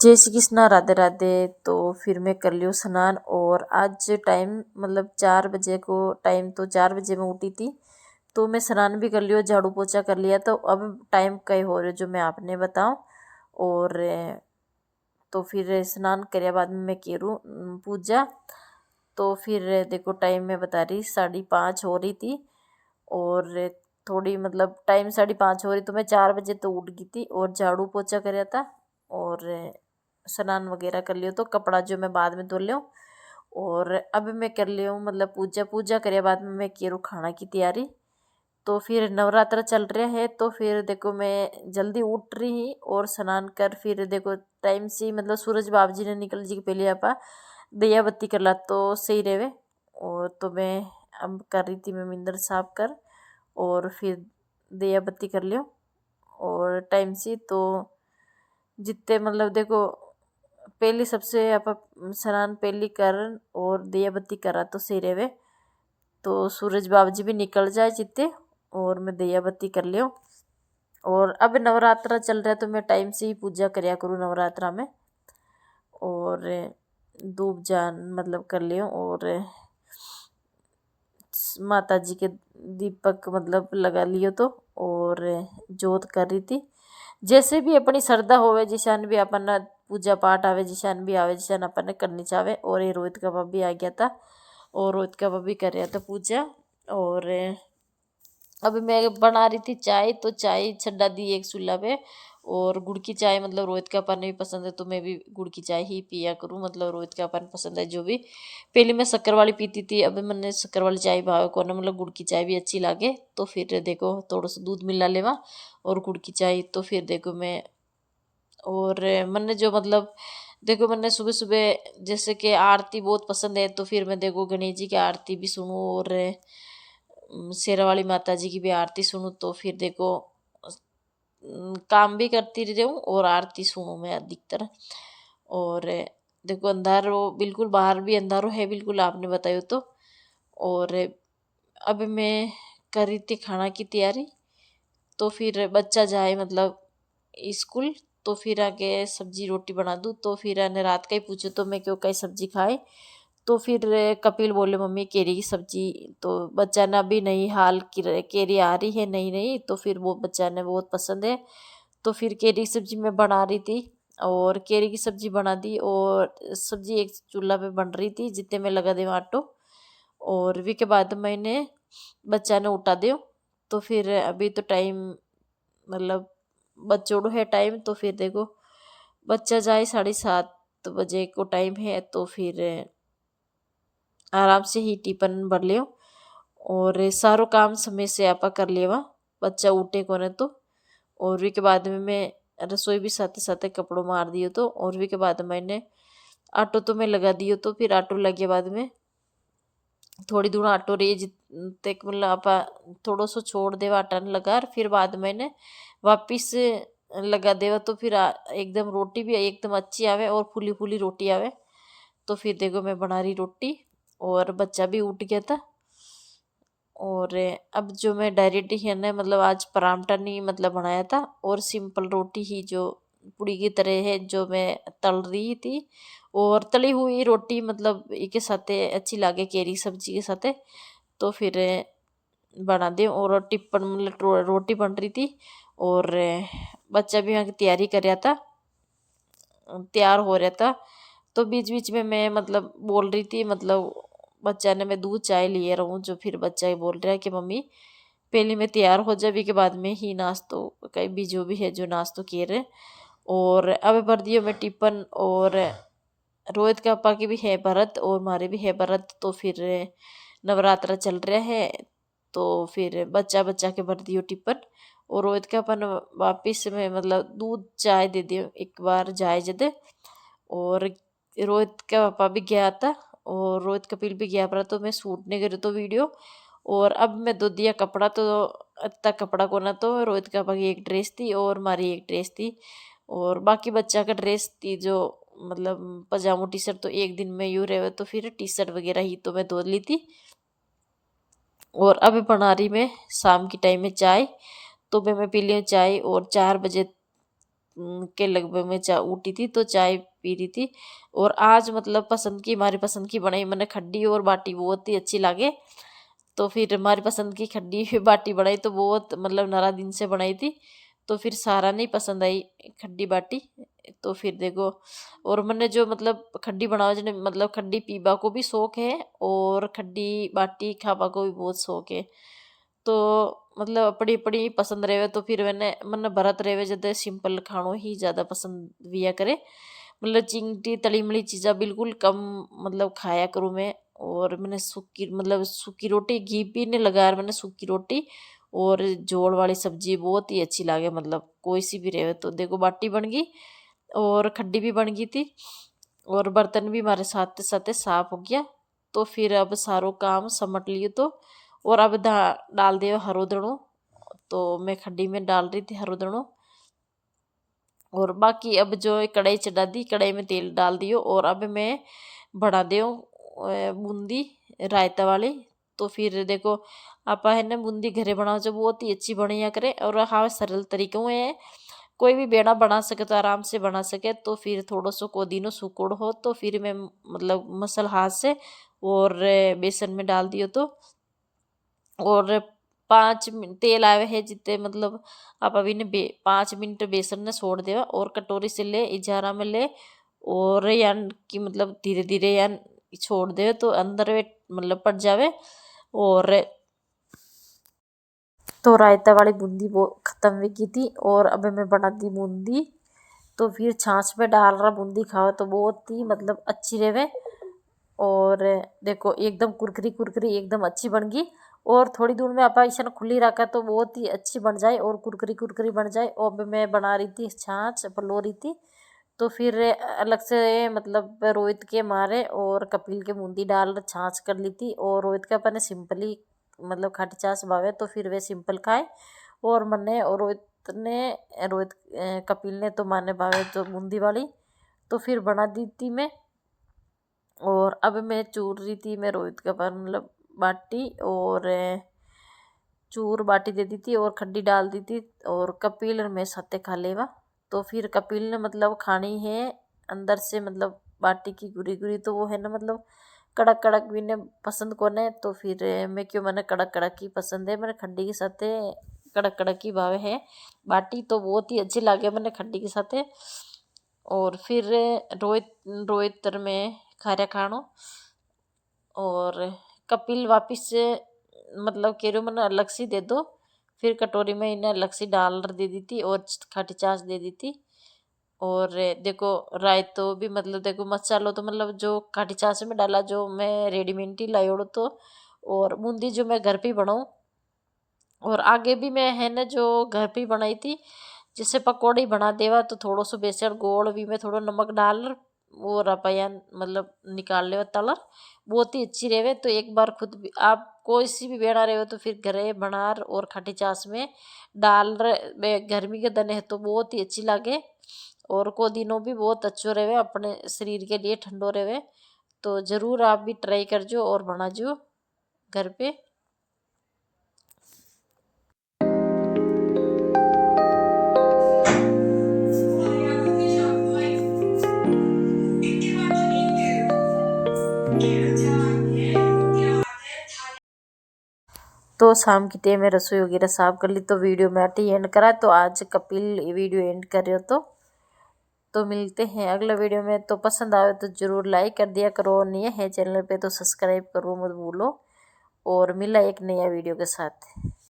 जय श्री कृष्णा, राधे राधे। तो फिर मैं कर लियो स्नान। और आज टाइम मतलब 4 बजे को टाइम, तो 4 बजे मैं उठी थी। तो मैं स्नान भी कर लियो, झाड़ू पोछा कर लिया। तो अब टाइम कई हो रहे जो मैं आपने बताऊं। और तो फिर स्नान करे बाद में मैं करूँ पूजा। तो फिर देखो टाइम मैं बता रही 5:30 हो रही थी। और थोड़ी मतलब टाइम 5:30 हो रही, तो मैं 4 बजे तो उठ गई थी और झाड़ू पोछा कराया था। और स्नान वगैरह कर लियो, तो कपड़ा जो मैं बाद में धो लियो। और अब मैं कर लियो मतलब पूजा पूजा करे बाद में मैं करूँ खाना की तैयारी। तो फिर नवरात्र चल रहे हैं, तो फिर देखो मैं जल्दी उठ रही और स्नान कर फिर देखो टाइम से मतलब सूरज बाबू जी ने निकल जी के पहले आपा दिया बत्ती कर ला तो सही रहे। और तो मैं अब कर रही थी मैं मिंदर साफ कर और फिर दिया बत्ती कर लियो। और टाइम से तो जितने मतलब देखो पहली सबसे आप स्नान पहली कर और दिया बत्ती करा तो सही रहे। तो सूरज बाबू जी भी निकल जाए जितने और मैं दिया बत्ती कर लियो। और अब नवरात्रा चल रहा है, तो मैं टाइम से ही पूजा करया करूँ नवरात्रा में। और धूप जान मतलब कर लियो। और माता जी के दीपक मतलब लगा लियो। तो और जोत कर रही थी, जैसे भी अपनी श्रद्धा होवे जिसान भी अपन पूजा पाठ आवे, जिसान भी आवे जिसान अपन ने करनी चाहे। और ये रोहित का बाप भी आ गया था और रोहित का बाप भी कर रहा था पूजा। और अभी मैं बना रही थी चाय, तो चाय छड्डा दी एक चूल्हा पे। और गुड़ की चाय मतलब रोहित का पान भी पसंद है, तो मैं भी गुड़ की चाय ही पिया करूँ। मतलब रोहित का पान पसंद है जो भी। पहले मैं शक्कर वाली पीती थी, अभी मैंने शक्कर वाली चाय भाव को ना मतलब गुड़ की चाय भी अच्छी लागे। तो फिर देखो थोड़ा सा दूध मिला लेवा और गुड़ की चाय। तो फिर देखो मैं और मैंने जो मतलब देखो मैंने सुबह सुबह जैसे कि आरती बहुत पसंद है, तो फिर मैं देखो गणेश जी की आरती भी सुनूँ और शेरा वाली माता जी की भी आरती सुनूँ। तो फिर देखो काम भी करती रहूँ और आरती सुनूँ मैं अधिकतर। और देखो अंधारो बिल्कुल, बाहर भी अंधारो है बिल्कुल आपने बतायो तो। और अब मैं कर रही थी खाना की तैयारी। तो फिर बच्चा जाए मतलब स्कूल, तो फिर आके सब्जी रोटी बना दूँ। तो फिर आने रात का ही पूछे तो मैं क्यों कई सब्जी खाए। तो फिर कपिल बोले मम्मी केरी की सब्जी। तो बच्चा ने अभी नहीं हाल केरी आ रही है नहीं नहीं, तो फिर वो बच्चा ने बहुत पसंद है। तो फिर केरी की सब्जी मैं बना रही थी और केरी की सब्जी बना दी। और सब्जी एक चूल्हा पे बन रही थी जितने में लगा दे आटो। और वी के बाद मैंने बच्चा ने उठा दियो। तो फिर अभी तो टाइम मतलब बच्चोड़ो है टाइम। तो फिर देखो बच्चा जाए 7:30 बजे को टाइम है, तो फिर आराम से ही टिफिन भर लियो। और सारो काम समय से आपा कर लेवा बच्चा उठे कोने तो। और वी के बाद में मैं रसोई भी साथे साथे कपड़ों मार दियो। तो और वी के बाद मैंने आटो तो मैं लगा दियो। तो फिर आटो लगे बाद में थोड़ी दूर आटो रही तक मतलब आपा थोड़ा सो छोड़ देवा आटा न लगा। फिर बाद मैंने वापिस लगा देवा। तो फिर एकदम रोटी भी एकदम अच्छी आवे और फूली फूली रोटी आवे। तो फिर देखो मैं बना रही रोटी और बच्चा भी उठ गया था। और अब जो मैं डायरेक्ट ही है ना मतलब आज परांठा नहीं मतलब बनाया था और सिंपल रोटी ही जो पूड़ी की तरह है जो मैं तल रही थी। और तली हुई रोटी मतलब के साथ अच्छी लागे केरी सब्जी के साथ। तो फिर बना दे और टिप्पण मतलब रोटी बन रही थी। और बच्चा भी यहाँ की तैयारी कर रहा था, तैयार हो रहा था। तो बीच बीच में मैं मतलब बोल रही थी मतलब बच्चा ने मैं दूध चाय लिए रहूँ। जो फिर बच्चा ही बोल रहा है कि मम्मी पहले मैं तैयार हो जाए के बाद में ही नाश्तो कहीं भी जो भी है जो नाश्तो किए रहे। और अब भर दियो मैं टिफिन। और रोहित के पापा की भी है भरत और हमारे भी है भरत। तो फिर नवरात्रा चल रहा है, तो फिर बच्चा बच्चा के भर दियो टिफिन। और रोहित के अपन वापिस में मतलब दूध चाय दे दियो एक बार जाए जदे। और रोहित का पापा भी गया था और रोहित कपिल भी गया पर, तो मैं शूट नहीं करी तो वीडियो। और अब मैं धो दिया कपड़ा। तो इतना कपड़ा को ना तो रोहित का पापा की एक ड्रेस थी और हमारी एक ड्रेस थी। और बाकी बच्चा का ड्रेस थी जो मतलब पजामो टी शर्ट तो एक दिन में यूँ रहे, तो फिर टी शर्ट वगैरह ही तो मैं धो ली थी। और अब बना रही मैं शाम की टाइम में चाय। तो मैं पी लिया चाय और 4 बजे के लगभग में चाय उठी थी तो चाय पी रही थी। और आज मतलब पसंद की हमारी पसंद की बनाई मैंने खड्डी और बाटी बहुत ही अच्छी लगे। तो फिर हमारी पसंद की खड्डी बाटी बनाई तो बहुत मतलब 9 दिन से बनाई थी। तो फिर सारा नहीं पसंद आई खड्डी बाटी। तो फिर देखो और मैंने जो मतलब खड्डी बनाओ जने मतलब खड्डी पीबा को भी शौक है और खड्डी बाटी खाबा को भी बहुत शौक है। तो मतलब अपनी अपनी पसंद रहे तो फिर मैंने मन भरत रहे जब सिंपल खानों ही ज़्यादा पसंद दिया करे। मतलब चिंगटी तली मली चीज़ा बिल्कुल कम मतलब खाया करूँ मैं। और मैंने सूखी मतलब सूखी रोटी घी भी नहीं लगा मैंने सूखी रोटी और जोड़ वाली सब्जी बहुत ही अच्छी लगे मतलब कोई सी भी रहे। तो देखो बाटी बन गई और खड्डी भी बन गई थी और बर्तन भी हमारे साथ साथ साफ हो गया। तो फिर अब सारो काम समट लिए तो और अब डाल दिया हरो दड़ो। तो मैं खड्डी में डाल रही थी हरो दड़ो और बाकी अब जो कढ़ाई चढ़ा दी कढ़ाई में तेल डाल दियो और अब मैं बढ़ा दियो बूंदी रायता वाली। तो फिर देखो आप है ना बूंदी घरे बनाओ जो बहुत ही अच्छी बढ़िया करे और हाँ सरल तरीकों है कोई भी बेड़ा बना सके तो आराम से बना सके। तो फिर थोड़ा सो कोदिनो सुकोड़ हो तो फिर मैं मतलब मसल हाथ से और बेसन में डाल दियो तो और 5 मिनट तेल आवे है जितने मतलब आप अभी ने 5 मिनट बेसन ने छोड़ देवा और कटोरी से ले इजारा में ले और यान कि मतलब धीरे धीरे यान छोड़ दे तो अंदर वे मतलब पड़ जावे। और तो रायता वाली बूंदी वो ख़त्म भी की थी और अब मैं बना दी बूंदी। तो फिर छाछ में डाल रहा बूंदी खाओ तो बहुत ही मतलब अच्छी रहे। और देखो एकदम कुरकुरी कुरकुरी एकदम अच्छी बन गई। और थोड़ी दूर में आप इसे खुली रखा तो बहुत ही अच्छी बन जाए और कुरकुरी कुरकुरी बन जाए। और अब मैं बना रही थी छाछ पलो रही थी। तो फिर अलग से मतलब रोहित के मारे और कपिल के बूंदी डाल छाछ कर ली थी और रोहित का अपने सिंपली मतलब खाटी छाछ भावे तो फिर वे सिंपल खाए। और मैंने और रोहित कपिल ने तो माने भावे तो बूंदी वाली। तो फिर बना दी थी मैं और अब मैं चूर रही थी मैं रोहित के पर मतलब बाटी और चूर बाटी दे दी थी और खड्डी डाल दी थी और कपिल और मैं साथे खा लेवा। तो फिर कपिल ने मतलब खानी है अंदर से मतलब बाटी की गुरी गुरी तो वो है ना मतलब कड़क कड़क भी ने पसंद को ने। तो फिर मैं क्यों मैंने कड़क कड़क की पसंद है मैंने खड्डी के साथ कड़क कड़क की भावे है बाटी तो बहुत ही अच्छी लगे मैंने खड्डी के साथ। और फिर रोहित में खाया खानो और कपिल वापिस से मतलब कह रहे मैंने अलग सी दे दो। फिर कटोरी में इन्हें अलग सी डाल दे दी थी और खाटी छाछ दे दी थी। और देखो रायतो भी मतलब देखो मसालो तो मतलब जो खाटी छाछ में डाला जो मैं रेडीमेड ही लाई तो और बूंदी जो मैं घर पे ही बनाऊँ। और आगे भी मैं है ना जो घर पे ही बनाई थी जैसे पकौड़ी बना देवा तो थोड़ा सा बेसन गोड़ भी मैं थोड़ा नमक डाल वो रपाया मतलब निकाल ले तलर बहुत ही अच्छी रहे। तो एक बार खुद भी आप कोई सी भी बेड़ा रहे हो तो फिर घरे बनार और खटी चास में डाल रहे गर्मी के दिन है तो बहुत ही अच्छी लगे। और को दिनों भी बहुत अच्छो रहे अपने शरीर के लिए ठंडो रहे। तो ज़रूर आप भी ट्राई कर जो और बना जो घर पे। तो शाम की टाइम में रसोई वगैरह साफ कर ली तो वीडियो में अटी एंड करा। तो आज कपिल वीडियो एंड कर रहे हो तो मिलते हैं अगला वीडियो में। तो पसंद आए तो ज़रूर लाइक कर दिया करो नहीं है चैनल पे तो सब्सक्राइब करो मत भूलो। और मिला एक नया वीडियो के साथ।